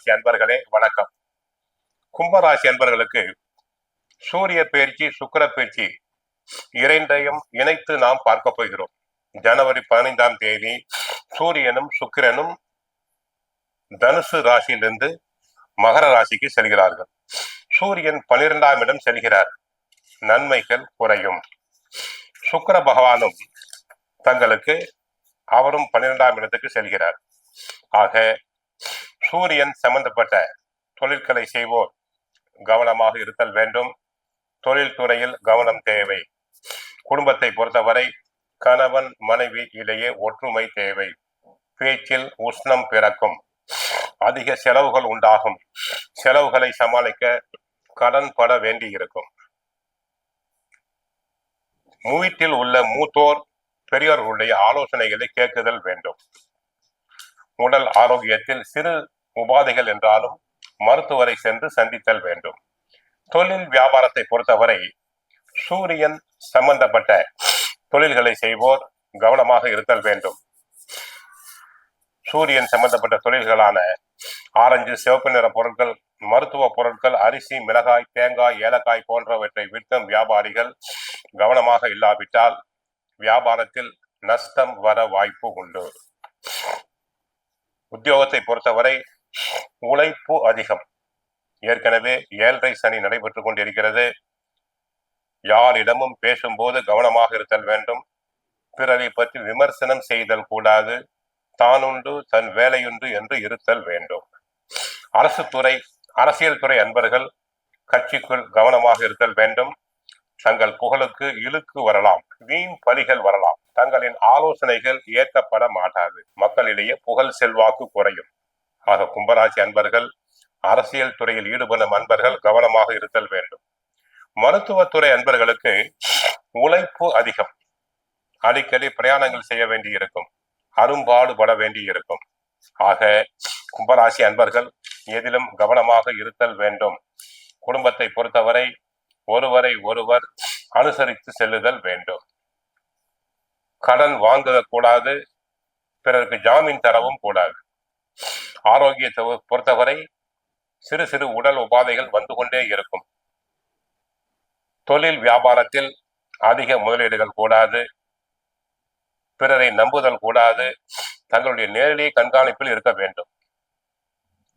கும்பராசி அன்பர்களே வணக்கம். கும்பராசி அன்பர்களுக்கு சூரிய பயிற்சி, சுக்கிர பயிற்சி இரண்டையும் இணைத்து நாம் பார்க்க போகிறோம். ஜனவரி 15ஆம் தேதி சூரியனும் சுக்கிரனும் தனுசு ராசியிலிருந்து மகர ராசிக்கு செல்கிறார்கள். சூரியன் 12ஆம் இடம் செல்கிறார், நன்மைகள் குறையும். சுக்கிர பகவானும் தங்களுக்கு அவரும் 12ஆம் இடத்துக்கு செல்கிறார். ஆக சூரியன் சம்பந்தப்பட்ட தொழில்களை செய்வோர் கவனமாக இருத்தல் வேண்டும். தொழில்துறையில் கவனம் தேவை. குடும்பத்தை பொறுத்தவரை கணவன் மனைவி இடையே ஒற்றுமை தேவை. பேச்சில் உஷ்ணம் பிறக்கும். அதிக செலவுகள் உண்டாகும். செலவுகளை சமாளிக்க கடன் பட வேண்டி இருக்கும். வீட்டில் உள்ள மூத்தோர் பெரியோர்களுடைய ஆலோசனைகளை கேட்குதல் வேண்டும். உடல் ஆரோக்கியத்தில் சிறு உபாதைகள் என்றாலும் மருத்துவரை சென்று சந்தித்தல் வேண்டும். தொழில் வியாபாரத்தை பொறுத்தவரை சூரியன் சம்பந்தப்பட்ட தொழில்களை செய்வோர் கவனமாக இருத்தல் வேண்டும். சூரியன் சம்பந்தப்பட்ட தொழில்களான ஆரஞ்சு, சிவப்பு நிற பொருட்கள், மருத்துவ பொருட்கள், அரிசி, மிளகாய், தேங்காய், ஏலக்காய் போன்றவற்றை விற்கும் வியாபாரிகள் கவனமாக இல்லாவிட்டால் வியாபாரத்தில் நஷ்டம் வர வாய்ப்பு உண்டு. உத்தியோகத்தை பொறுத்தவரை உழைப்பு அதிகம். ஏற்கனவே 7.5 சனி நடைபெற்றுக் கொண்டிருக்கிறது. யாரிடமும் பேசும்போது கவனமாக இருத்தல் வேண்டும். பிறரை பற்றி விமர்சனம் செய்தல் கூடாது. தானுண்டு தன் வேலையுண்டு என்று இருத்தல் வேண்டும். அரசியல் துறை அன்பர்கள் கட்சிக்குள் கவனமாக இருத்தல் வேண்டும். தங்கள் புகழுக்கு இழுக்கு வரலாம், வீண் பலிகள் வரலாம். தங்களின் ஆலோசனைகள் ஏற்கப்பட மாட்டாது. மக்களிடையே புகழ் செல்வாக்கு குறையும். ஆக கும்பராசி அன்பர்கள், அரசியல் துறையில் ஈடுபடும் அன்பர்கள் கவனமாக இருத்தல் வேண்டும். மருத்துவத்துறை அன்பர்களுக்கு உழைப்பு அதிகம். அடிக்கடி பிரயாணங்கள் செய்ய வேண்டி இருக்கும். அரும்பாடுபட வேண்டி இருக்கும். ஆக கும்பராசி அன்பர்கள் எதிலும் கவனமாக இருத்தல் வேண்டும். குடும்பத்தை பொறுத்தவரை ஒருவரை ஒருவர் அனுசரித்து செல்லுதல் வேண்டும். கடன் வாங்குதல் கூடாது. பிறருக்கு ஜாமீன் தரவும் கூடாது. ஆரோக்கியத்தை பொறுத்தவரை சிறு சிறு உடல் உபாதைகள் வந்து கொண்டே இருக்கும். தொழில் வியாபாரத்தில் அதிக முதலீடுகள் கூடாது. பிறரை நம்புதல் கூடாது. தங்களுடைய நேரடி கண்காணிப்பில் இருக்க வேண்டும்.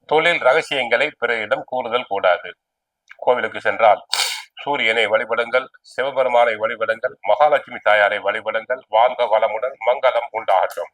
தொழில் ரகசியங்களை பிறரிடம் கூறுதல் கூடாது. கோவிலுக்கு சென்றால் சூரியனை வழிபடுங்கள், சிவபெருமானை வழிபடுங்கள், மகாலட்சுமி தாயாரை வழிபடுங்கள். வாழ்க வளமுடன், மங்களம் உண்டாகட்டும்.